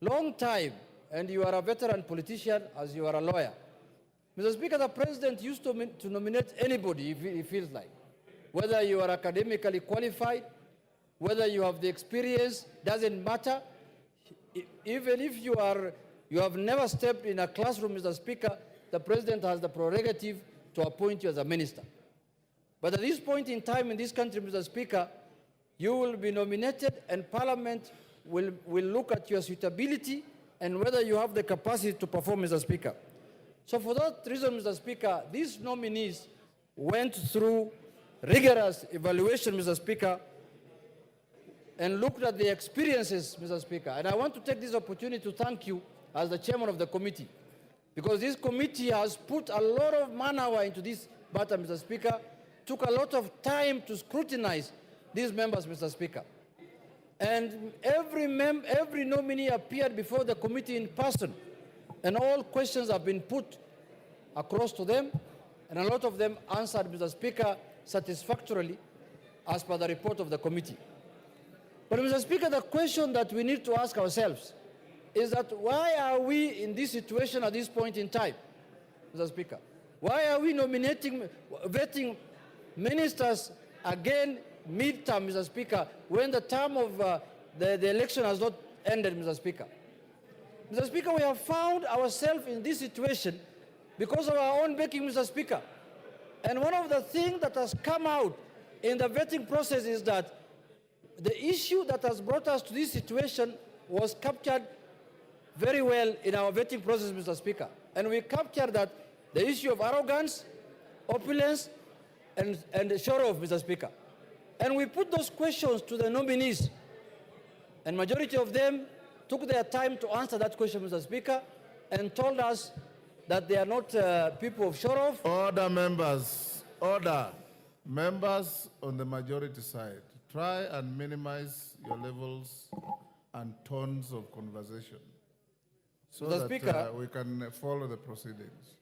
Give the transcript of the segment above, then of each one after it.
long time, and you are a veteran politician as you are a lawyer. Mr. Speaker, the president used to nominate anybody if he feels like. Whether you are academically qualified, whether you have the experience, doesn't matter. Even if you have never stepped in a classroom, Mr. Speaker, the president has the prerogative to appoint you as a minister. But at this point in time in this country, Mr. Speaker, you will be nominated and Parliament will look at your suitability and whether you have the capacity to perform, Mr. Speaker. So for that reason, Mr. Speaker, these nominees went through rigorous evaluation, Mr. Speaker, and looked at the experiences, Mr. Speaker. And I want to take this opportunity to thank you as the chairman of the committee, because this committee has put a lot of man-hour into this matter, Mr. Speaker, took a lot of time to scrutinize these members, Mr. Speaker. And every nominee appeared before the committee in person, and all questions have been put across to them, and a lot of them answered, Mr. Speaker, satisfactorily as per the report of the committee. But, Mr. Speaker, the question that we need to ask ourselves is that why are we in this situation at this point in time, Mr. Speaker? Why are we vetting ministers again mid-term, Mr. Speaker, when the term of the election has not ended, Mr. Speaker? Mr. Speaker, we have found ourselves in this situation because of our own making, Mr. Speaker. And one of the things that has come out in the vetting process is that the issue that has brought us to this situation was captured very well in our vetting process, Mr. Speaker. And we captured that the issue of arrogance, opulence, and show-off, Mr. Speaker. And we put those questions to the nominees, and majority of them took their time to answer that question, Mr. Speaker, and told us that they are not people of show-off. Order, members. Order. Members on the majority side, try and minimize your levels and tones of conversation so Mr. Speaker, we can follow the proceedings.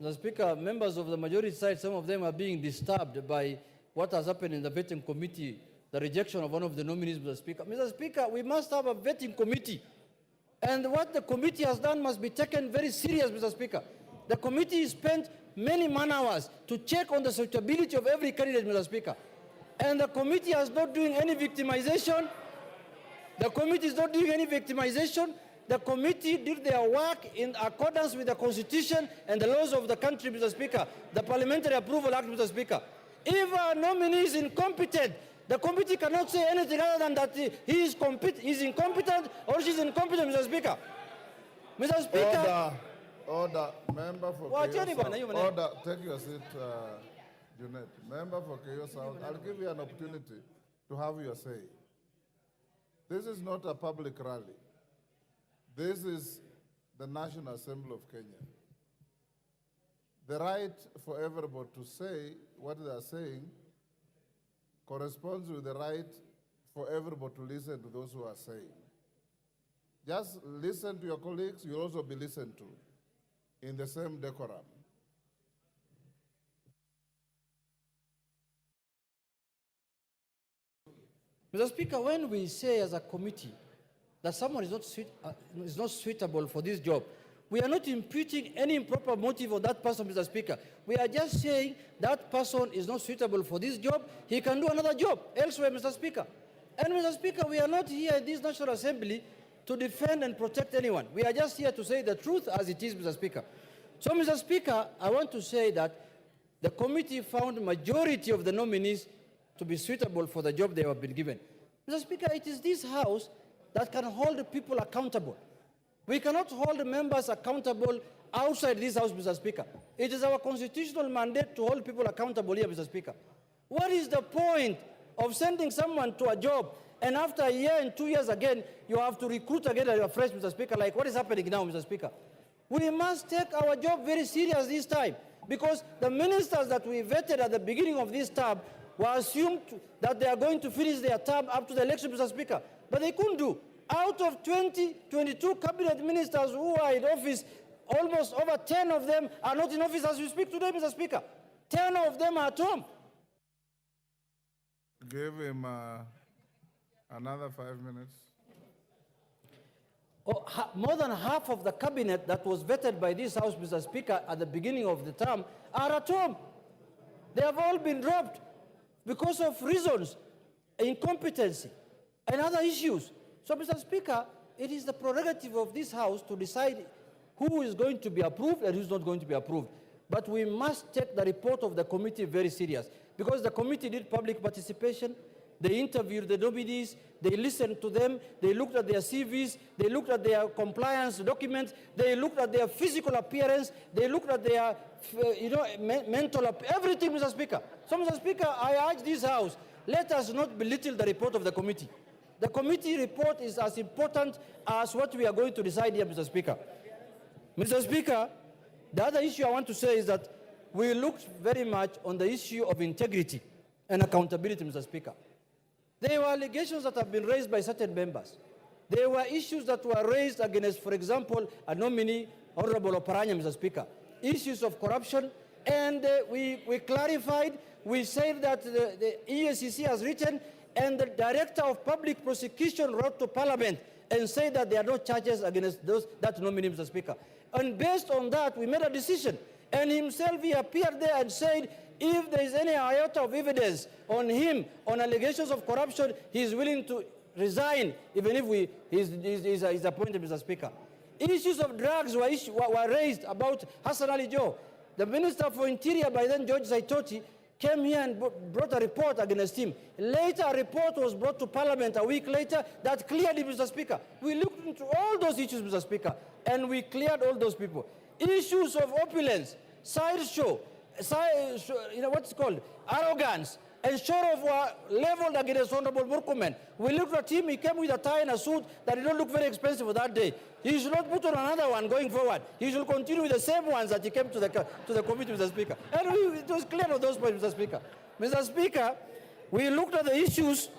Mr. Speaker, members of the majority side, some of them are being disturbed by what has happened in the vetting committee, the rejection of one of the nominees, Mr. Speaker. Mr. Speaker, we must have a vetting committee. And what the committee has done must be taken very serious, Mr. Speaker. The committee spent many man-hours to check on the suitability of every candidate, Mr. Speaker. And the committee is not doing any victimization. The committee is not doing any victimization. The committee did their work in accordance with the Constitution and the laws of the country, Mr. Speaker, the Parliamentary Approval Act, Mr. Speaker. If a nominee is incompetent, the committee cannot say anything other than that he is incompetent or she is incompetent, Mr. Speaker. Mr. Speaker. Order. Member for Order. Take your seat, Junet. Member for Keyo South. I'll give you an opportunity to have your say. This is not a public rally. This is the National Assembly of Kenya. The right for everybody to say what they are saying corresponds with the right for everybody to listen to those who are saying. Just listen to your colleagues, you'll also be listened to in the same decorum. Mr. Speaker, when we say as a committee that someone is not suitable for this job, we are not imputing any improper motive of that person, Mr. Speaker. We are just saying that person is not suitable for this job. He can do another job elsewhere, Mr. Speaker. And, Mr. Speaker, we are not here in this National Assembly to defend and protect anyone. We are just here to say the truth as it is, Mr. Speaker. So, Mr. Speaker, I want to say that the committee found majority of the nominees to be suitable for the job they have been given. Mr. Speaker, it is this House that can hold people accountable. We cannot hold members accountable outside this House, Mr. Speaker. It is our constitutional mandate to hold people accountable here, Mr. Speaker. What is the point of sending someone to a job and after a year and 2 years again, you have to recruit again afresh, Mr. Speaker, like what is happening now, Mr. Speaker? We must take our job very serious this time because the ministers that we vetted at the beginning of this term were assumed that they are going to finish their term up to the election, Mr. Speaker, but they couldn't do. Out of 22 cabinet ministers who are in office, almost over 10 of them are not in office as we speak today, Mr. Speaker. 10 of them are at home. Give him another 5 minutes. more than half of the cabinet that was vetted by this House, Mr. Speaker, at the beginning of the term are at home. They have all been dropped because of reasons, incompetency, and other issues. So, Mr. Speaker, it is the prerogative of this House to decide who is going to be approved and who is not going to be approved. But we must take the report of the committee very serious, because the committee did public participation. They interviewed the nominees, they listened to them, they looked at their CVs, they looked at their compliance documents, they looked at their physical appearance, they looked at their mental, everything, Mr. Speaker. So, Mr. Speaker, I urge this House, let us not belittle the report of the committee. The committee report is as important as what we are going to decide here, Mr. Speaker. Mr. Speaker, the other issue I want to say is that we looked very much on the issue of integrity and accountability, Mr. Speaker. There were allegations that have been raised by certain members. There were issues that were raised against, for example, a nominee, Honorable Oparanya, Mr. Speaker. Issues of corruption, and we clarified, we said that the EACC has written, and the Director of Public Prosecution wrote to Parliament and said that there are no charges against that nominee, Mr. Speaker. And based on that, we made a decision. And himself, he appeared there and said, if there is any iota of evidence on him, on allegations of corruption, he is willing to resign, even if he's appointed, Mr. Speaker. Issues of drugs were raised about Hassan Ali Joho. The Minister for Interior, by then George Saitoti, came here and brought a report against him. Later, a report was brought to Parliament a week later that cleared him, Mr. Speaker. We looked into all those issues, Mr. Speaker, and we cleared all those people. Issues of opulence, sideshow, what's called arrogance, and sort of were leveled against Honorable Murkomen. We looked at him, he came with a tie and a suit that did not look very expensive for that day. He should not put on another one going forward. He should continue with the same ones that he came to the committee, Mr. Speaker. And it was clear on those points, Mr. Speaker. Mr. Speaker, we looked at the issues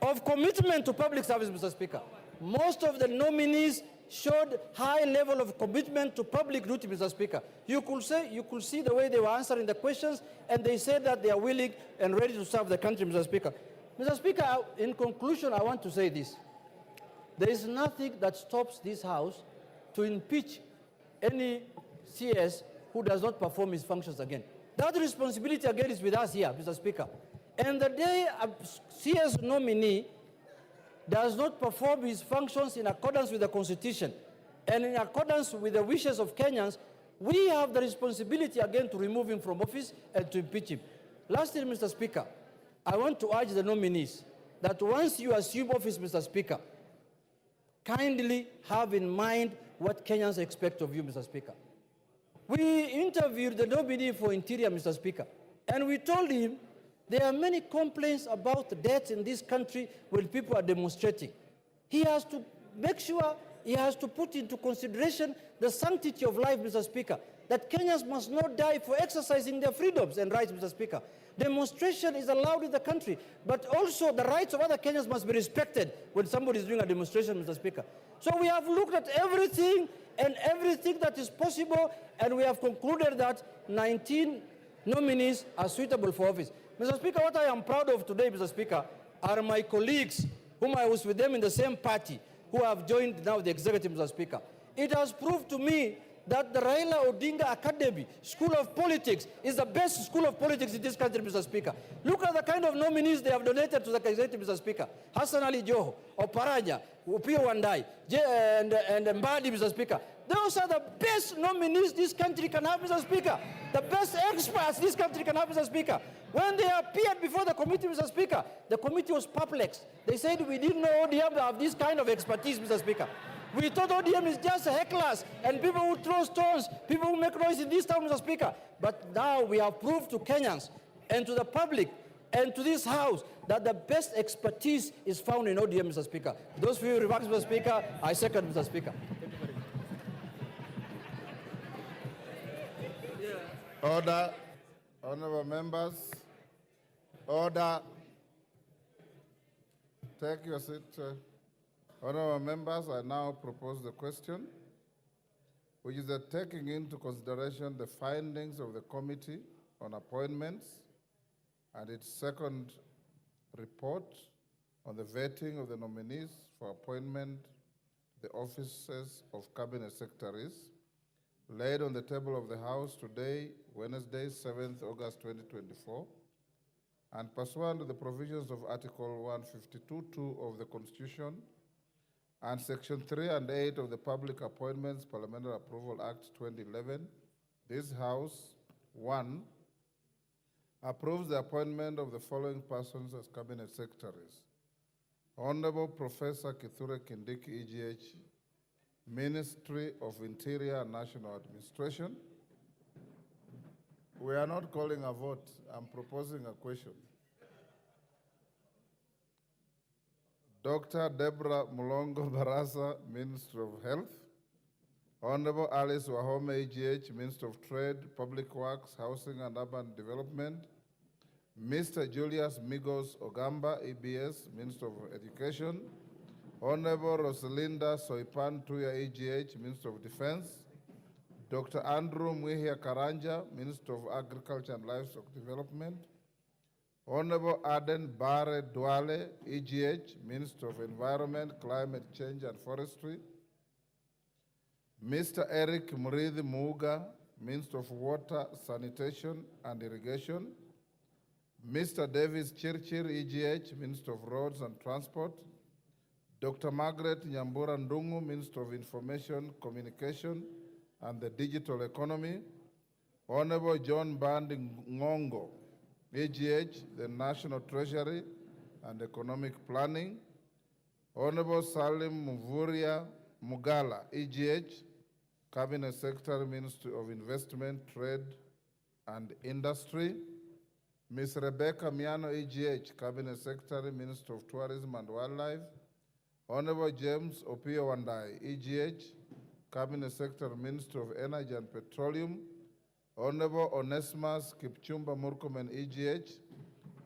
of commitment to public service, Mr. Speaker. Most of the nominees showed high level of commitment to public duty, Mr. Speaker. You could see the way they were answering the questions, and they said that they are willing and ready to serve the country, Mr. Speaker. Mr. Speaker, in conclusion, I want to say this. There is nothing that stops this House to impeach any CS who does not perform his functions again. That responsibility again is with us here, Mr. Speaker. And the day a CS nominee does not perform his functions in accordance with the Constitution and in accordance with the wishes of Kenyans, we have the responsibility again to remove him from office and to impeach him. Lastly, Mr. Speaker, I want to urge the nominees that once you assume office, Mr. Speaker, kindly have in mind what Kenyans expect of you, Mr. Speaker. We interviewed the nominee for Interior, Mr. Speaker, and we told him there are many complaints about deaths in this country when people are demonstrating. He has to make sure, he has to put into consideration the sanctity of life, Mr. Speaker, that Kenyans must not die for exercising their freedoms and rights, Mr. Speaker. Demonstration is allowed in the country, but also the rights of other Kenyans must be respected when somebody is doing a demonstration, Mr. Speaker. So we have looked at everything and everything that is possible, and we have concluded that 19 nominees are suitable for office. Mr. Speaker, what I am proud of today, Mr. Speaker, are my colleagues whom I was with them in the same party who have joined now the executive, Mr. Speaker. It has proved to me that the Raila Odinga Academy School of Politics is the best school of politics in this country, Mr. Speaker. Look at the kind of nominees they have donated to the executive, Mr. Speaker. Hassan Ali Joho, Oparanya, Upio Wandai, and Mbadi, Mr. Speaker. Those are the best nominees this country can have, Mr. Speaker. The best experts this country can have, Mr. Speaker. When they appeared before the committee, Mr. Speaker, the committee was perplexed. They said, we didn't know ODM have this kind of expertise, Mr. Speaker. We thought ODM is just hecklers and people who throw stones, people who make noise in this town, Mr. Speaker. But now we have proved to Kenyans and to the public and to this House that the best expertise is found in ODM, Mr. Speaker. Those few remarks, Mr. Speaker, I second, Mr. Speaker. Order. Honorable members. Order. Take your seat. Honorable members, I now propose the question, which is that taking into consideration the findings of the Committee on Appointments and its second report on the vetting of the nominees for appointment to the offices of Cabinet Secretaries, laid on the table of the House today, Wednesday, 7th August 2024, and pursuant to the provisions of Article 152(2) of the Constitution and Section 3 and 8 of the Public Appointments Parliamentary Approval Act 2011, this House, 1, approves the appointment of the following persons as Cabinet Secretaries. Honorable Professor Kithure Kindiki, EGH, Ministry of Interior and National Administration. We are not calling a vote. I'm proposing a question. Dr. Deborah Mulongo Barasa, Minister of Health. Honorable Alice Wahome, EGH, Minister of Trade, Public Works, Housing and Urban Development. Mr. Julius Migos Ogamba, EBS, Minister of Education. Honorable Rosalinda Soipan Tuya, EGH, Minister of Defense. Dr. Andrew Mwihia Karanja, Minister of Agriculture and Livestock Development. Honorable Aden Bare Duale, EGH, Minister of Environment, Climate Change and Forestry. Mr. Eric Murithi Muuga, Minister of Water, Sanitation and Irrigation. Mr. Davis Chirchir, EGH, Minister of Roads and Transport. Dr. Margaret Nyambura Ndungu, Minister of Information, Communication and the Digital Economy. Honorable John Bandi Ngongo, EGH, the National Treasury and Economic Planning. Honorable Salim Mvuria Mugala, EGH, Cabinet Secretary, Ministry of Investment, Trade and Industry. Ms. Rebecca Miano, EGH, Cabinet Secretary, Minister of Tourism and Wildlife. Honorable James Opio Wandai, EGH, Cabinet Secretary, Minister of Energy and Petroleum. Honorable Onesimus Kipchumba Murkomen, EGH,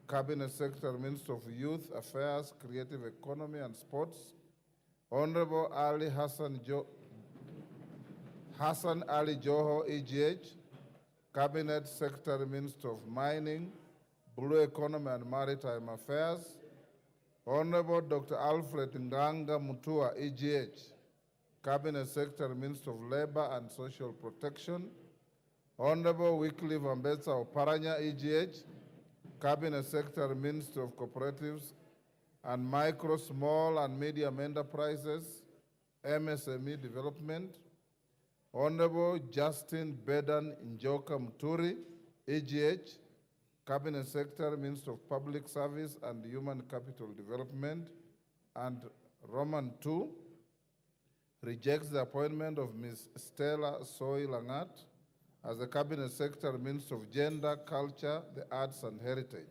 Cabinet Secretary, Minister of Youth Affairs, Creative Economy and Sports. Honorable Ali Hassan Ali Joho, EGH, Cabinet Secretary, Minister of Mining, Blue Economy and Maritime Affairs. Honorable Dr. Alfred Nganga Mutua, EGH, Cabinet Secretary, Minister of Labor and Social Protection. Honorable Wycliffe Ambetsa Oparanya, EGH, Cabinet Secretary, Minister of Cooperatives and Micro, Small and Medium Enterprises, MSME Development. Honorable Justin Bedan Njoka Muturi, EGH, Cabinet Secretary, Minister of Public Service and Human Capital Development. And Roman 2 rejects the appointment of Ms. Stella Soy Langat as the Cabinet Secretary, Minister of Gender, Culture, the Arts and Heritage.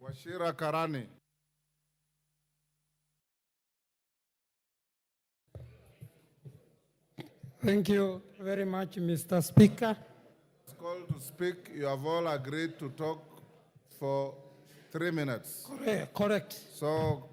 Washira Karani. Thank you very much, Mr. Speaker. It's called to speak. You have all agreed to talk for 3 minutes. Correct. So